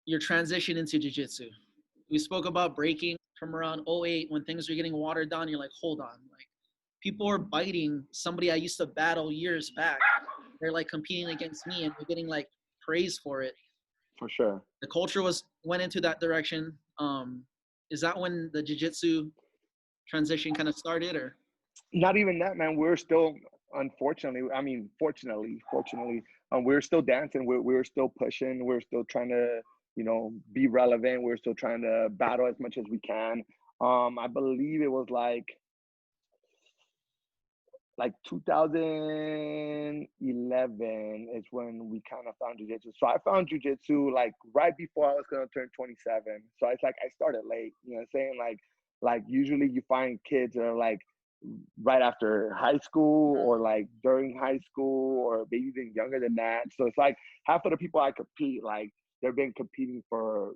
your transition into jiu-jitsu. We spoke about breaking from around '08 when things were getting watered down. You're like, hold on, like people are biting somebody I used to battle years back. They're like competing against me and they're getting like praise for it. For sure. The culture went into that direction. Is that when the jiu-jitsu transition kind of started, or? Not even that, man. We're still, unfortunately, I mean, fortunately, we're still dancing. We're still pushing. We're still trying to, be relevant. We're still trying to battle as much as we can. I believe it was like 2011 is when we kind of found jujitsu. So I found jujitsu like right before I was gonna turn 27. So it's like I started late. You know what I'm saying? Like usually you find kids that are like right after high school or like during high school or maybe even younger than that. So it's like half of the people I compete, like they've been competing for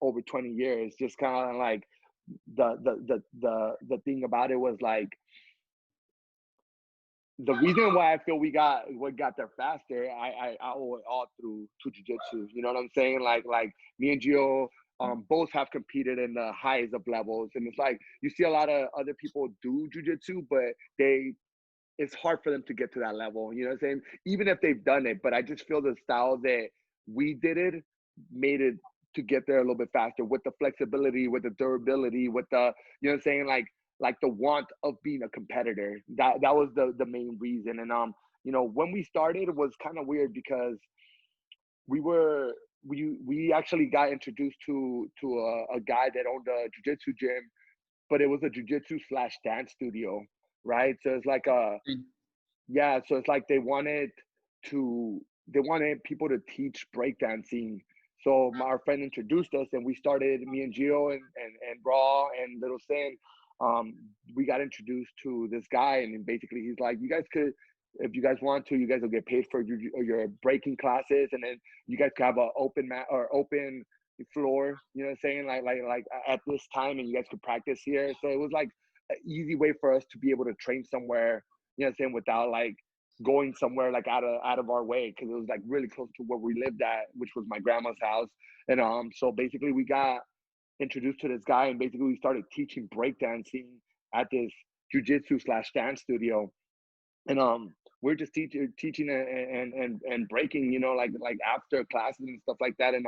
over 20 years. Just kind of like the thing about it was like the reason why I feel we got there faster, I owe it all to jujitsu. You know what I'm saying? Like me and Gio both have competed in the highest of levels, and it's like you see a lot of other people do jujitsu, but it's hard for them to get to that level. You know what I'm saying? Even if they've done it, but I just feel the style that we did it made it to get there a little bit faster with the flexibility, with the durability, with the you know what I'm saying, like the want of being a competitor. That was the main reason. And when we started, it was kind of weird because we actually got introduced to a guy that owned a jiu-jitsu gym, but it was a jiu-jitsu slash dance studio, right? So it's like yeah, so it's like they wanted people to teach breakdancing. So our friend introduced us, and we started. Me and Gio and Raw and Little Sin. We got introduced to this guy, and basically he's like, "You guys could, if you guys want to, you guys will get paid for your breaking classes, and then you guys could have an open mat or open floor. You know what I'm saying? Like at this time, and you guys could practice here. So it was like an easy way for us to be able to train somewhere. You know what I'm saying? Without like going somewhere like out of our way, because it was like really close to where we lived at, which was my grandma's house. And so basically we got introduced to this guy, and basically we started teaching breakdancing at this jujitsu slash dance studio. And we're just teaching and breaking, like after classes and stuff like that. And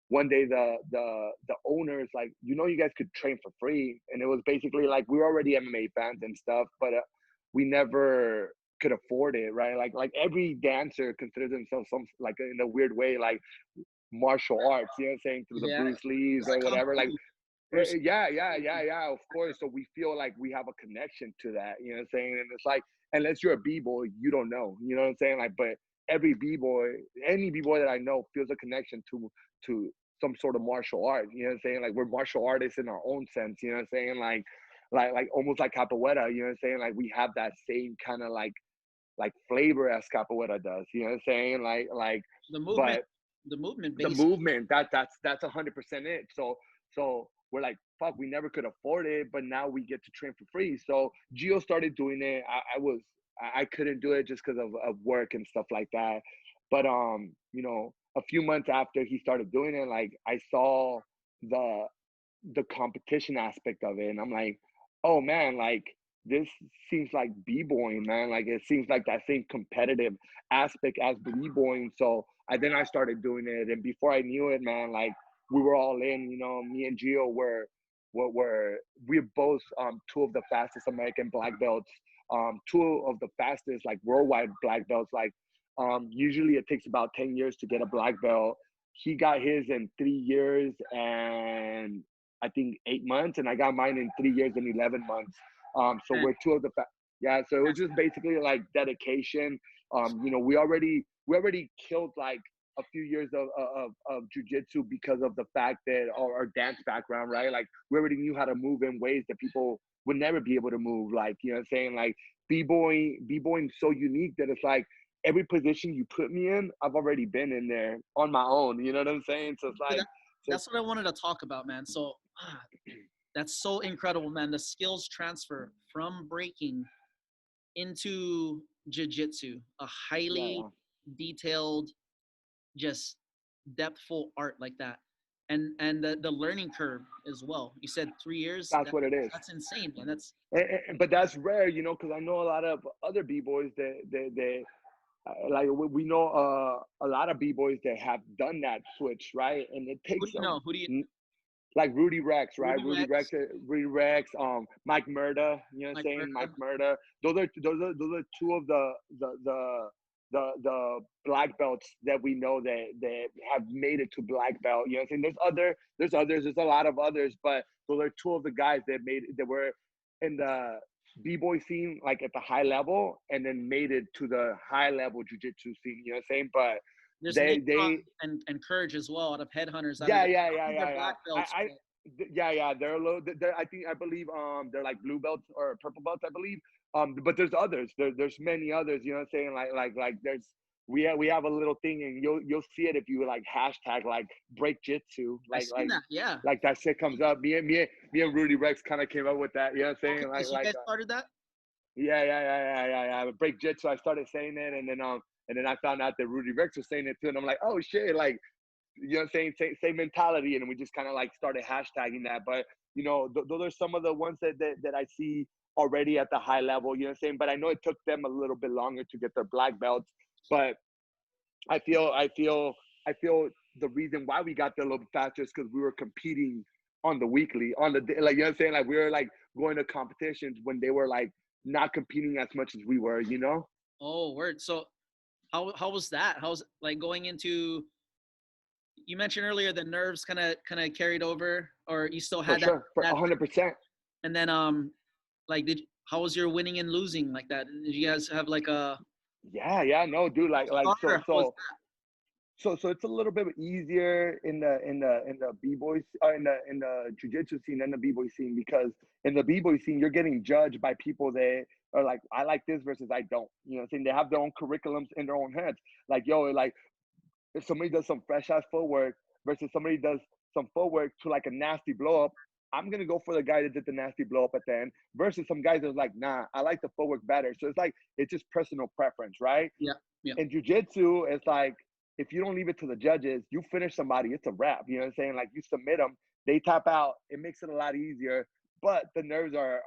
one day the owners like, you guys could train for free. And it was basically like we were already MMA fans and stuff, but we never could afford it, right? Like every dancer considers themselves some like in a weird way like martial arts, you know what I'm saying, through the Yeah, Bruce Lees it's or like kung whatever. Like fu. First, yeah, of course. So we feel like we have a connection to that, you know what I'm saying? And it's like, unless you're a B-boy, you don't know, you know what I'm saying? Like, but every B-boy, any B-boy that I know feels a connection to some sort of martial art, you know what I'm saying? Like we're martial artists in our own sense, you know what I'm saying? Like almost like capoeira, you know what I'm saying? Like we have that same kind of like flavor as capoeira does, you know what I'm saying? the movement, But the movement the base. movement that's 100% it. So we're like, fuck, we never could afford it, but now we get to train for free. So Gio started doing it. I couldn't do it just because of work and stuff like that. But a few months after he started doing it, like I saw the the competition aspect of it, and I'm like, oh man, like this seems like b-boying, man. Like it seems like that same competitive aspect as b-boying. So I started doing it, and before I knew it, man, like we were all in. Me and Gio we're both two of the fastest American black belts, two of the fastest like worldwide black belts. Like usually it takes about 10 years to get a black belt. He got his in 3 years and I think 8 months, and I got mine in 3 years and 11 months. So Man, we're two of the yeah. So it was just basically like dedication. We already killed like a few years of jujitsu because of the fact that our dance background, right? Like we already knew how to move in ways that people would never be able to move. Like you know what I'm saying? Like b-boying so unique that it's like every position you put me in, I've already been in there on my own. You know what I'm saying? So it's see, like so that's what I wanted to talk about, man. So that's so incredible, man. The skills transfer from breaking into jiu-jitsu, a highly yeah. detailed, just depthful art like that. and the learning curve as well. You said 3 years. That's what it is. That's insane, man. That's But that's rare, you know, because I know a lot of other b-boys that like we know a lot of b-boys that have done that switch, right? And it who takes do you them know? Who do you? like Rudy Rex, right? Rudy Rex, Rudy Rex, Mike Murda, you know what I'm Mike saying? Mike Murda. Murda. Those are two of the black belts that we know that have made it to black belt. You know what I'm saying? There's a lot of others, but those are two of the guys that were in the b-boy scene, like at the high level, and then made it to the high level jiu-jitsu scene. You know what I'm saying? But There's Nate they and Courage as well out of Headhunters. Out of yeah, the, yeah, I yeah, think they're yeah, yeah. black belts. But Yeah. They're a little. I believe, they're like blue belts or purple belts, I believe. But there's others. There's many others. You know what I'm saying? Like there's we have a little thing, and you'll see it if you like hashtag like break jitsu, I seen that. Yeah. like that shit comes up. Me and Rudy Rex kind of came up with that. You know what I'm Okay, saying? so you guys started that. Yeah. Break jitsu. I started saying it, and then I found out that Rudy Rex was saying it too, and I'm like, oh shit, like, you know what I'm saying? Same mentality. And we just kind of like started hashtagging that. But, you know, those are some of the ones that I see already at the high level, you know what I'm saying? But I know it took them a little bit longer to get their black belts. But I feel the reason why we got there a little bit faster is because we were competing on the weekly, on the, like, you know what I'm saying? Like, we were like going to competitions when they were like not competing as much as we were, you know? Oh, word. So how was that? How's like going into? You mentioned earlier the nerves kind of carried over, or you still For had that sure. For that. 100%. And then like how was your winning and losing like that? Did you guys have like a Yeah, no, dude, like starter? How was so it's a little bit easier in the b-boy in the jiu-jitsu scene and the b-boy scene, because in the b-boy scene you're getting judged by people that are like, I like this versus I don't, you know what I'm saying? They have their own curriculums in their own heads, like, yo, like, if somebody does some fresh ass footwork versus somebody does some footwork to like a nasty blow up, I'm gonna go for the guy that did the nasty blow up at the end versus some guys that's like, nah, I like the footwork better. So it's like, it's just personal preference, right? yeah, yeah. In jujitsu, it's like, if you don't leave it to the judges, you finish somebody, it's a wrap. You know what I'm saying? Like, you submit them, they tap out. It makes it a lot easier. But the nerves are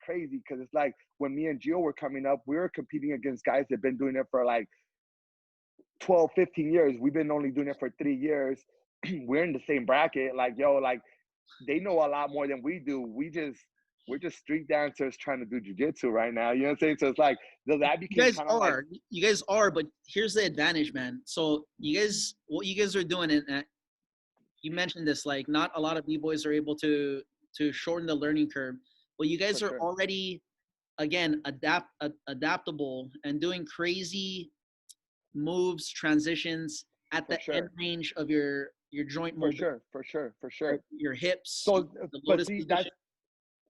crazy, because it's like when me and Gio were coming up, we were competing against guys that have been doing it for like 12, 15 years. We've been only doing it for 3 years. We're in the same bracket. Like, yo, like, they know a lot more than we do. We're just street dancers trying to do jujitsu right now. You know what I'm saying? So it's like, that You became guys kind of like, are, you guys are, but here's the advantage, man. So what you guys are doing, and you mentioned this, like not a lot of b-boys are able to shorten the learning curve, but you for guys are sure, already again adaptable and doing crazy moves, transitions at for the end sure, range of your joint for mobility, sure, for sure, for sure. your hips, So, the but lotus see, position. that's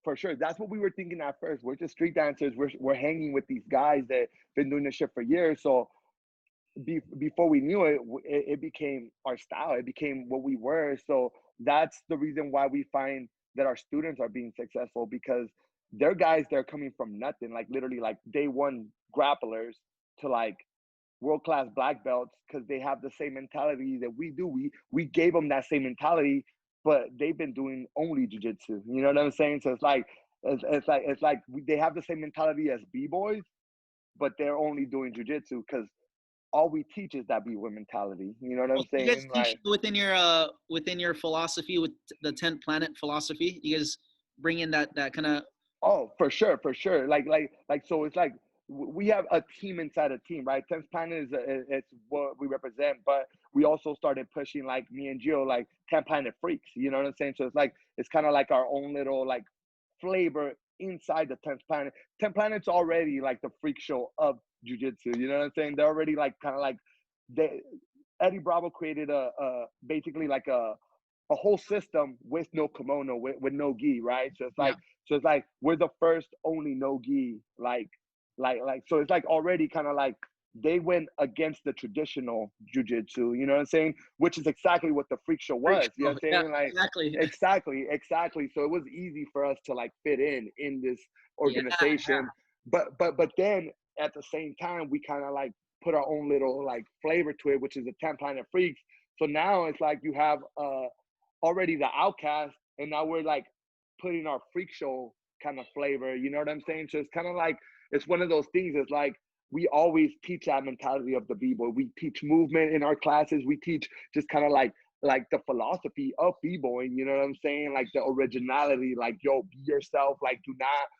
for sure. That's what we were thinking at first. We're just street dancers. We're hanging with these guys that been doing this shit for years. So before we knew it, it became our style. It became what we were. So that's the reason why we find that our students are being successful, because they're guys that are coming from nothing, like literally like day one grapplers to like world class black belts, because they have the same mentality that we do. We gave them that same mentality, but they've been doing only jujitsu. You know what I'm saying? So it's like they have the same mentality as b-boys, but they're only doing jujitsu because all we teach is that b-boy mentality. You know what Oh, I'm you guys saying? teach Like, within your philosophy with the 10th planet philosophy. You guys bring in that kind of. oh, for sure, for sure. Like. So it's like we have a team inside a team, right? 10th Planet it's what we represent, but we also started pushing, like me and Gio, like 10 Planet Freaks. You know what I'm saying? So it's like, it's kind of like our own little like flavor inside the 10th Planet. 10 Planet's already like the freak show of jujitsu. You know what I'm saying? They're already like kind of like they. Eddie Bravo created a basically like a whole system with no kimono, with no gi, right? Yeah. So it's like we're the first only no gi, so it's like already kind of like they went against the traditional jujitsu, you know what I'm saying? Which is exactly what the freak show Freak was, you know show. what I'm Yeah, saying? Like, exactly. exactly. So it was easy for us to like fit in this Yeah, yeah. organization, but then at the same time we kind of like put our own little like flavor to it, which is the 10 Planet Freaks. So now it's like you have already the outcast, and now we're like putting our freak show kind of flavor. You know what I'm saying? So it's kind of like, it's one of those things. It's like we always teach that mentality of the b-boy. We teach movement in our classes. We teach just kind of like the philosophy of b-boying. You know what I'm saying? Like the originality. Like, yo, be yourself. Like,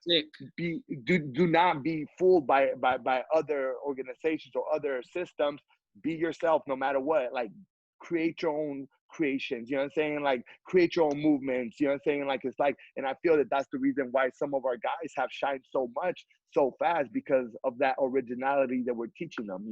Sick. do not be fooled by other organizations or other systems. Be yourself no matter what. Like, create your own creations, you know what I'm saying? Like, create your own movements, you know what I'm saying? Like, it's like, and I feel that that's the reason why some of our guys have shined so much so fast, because of that originality that we're teaching them.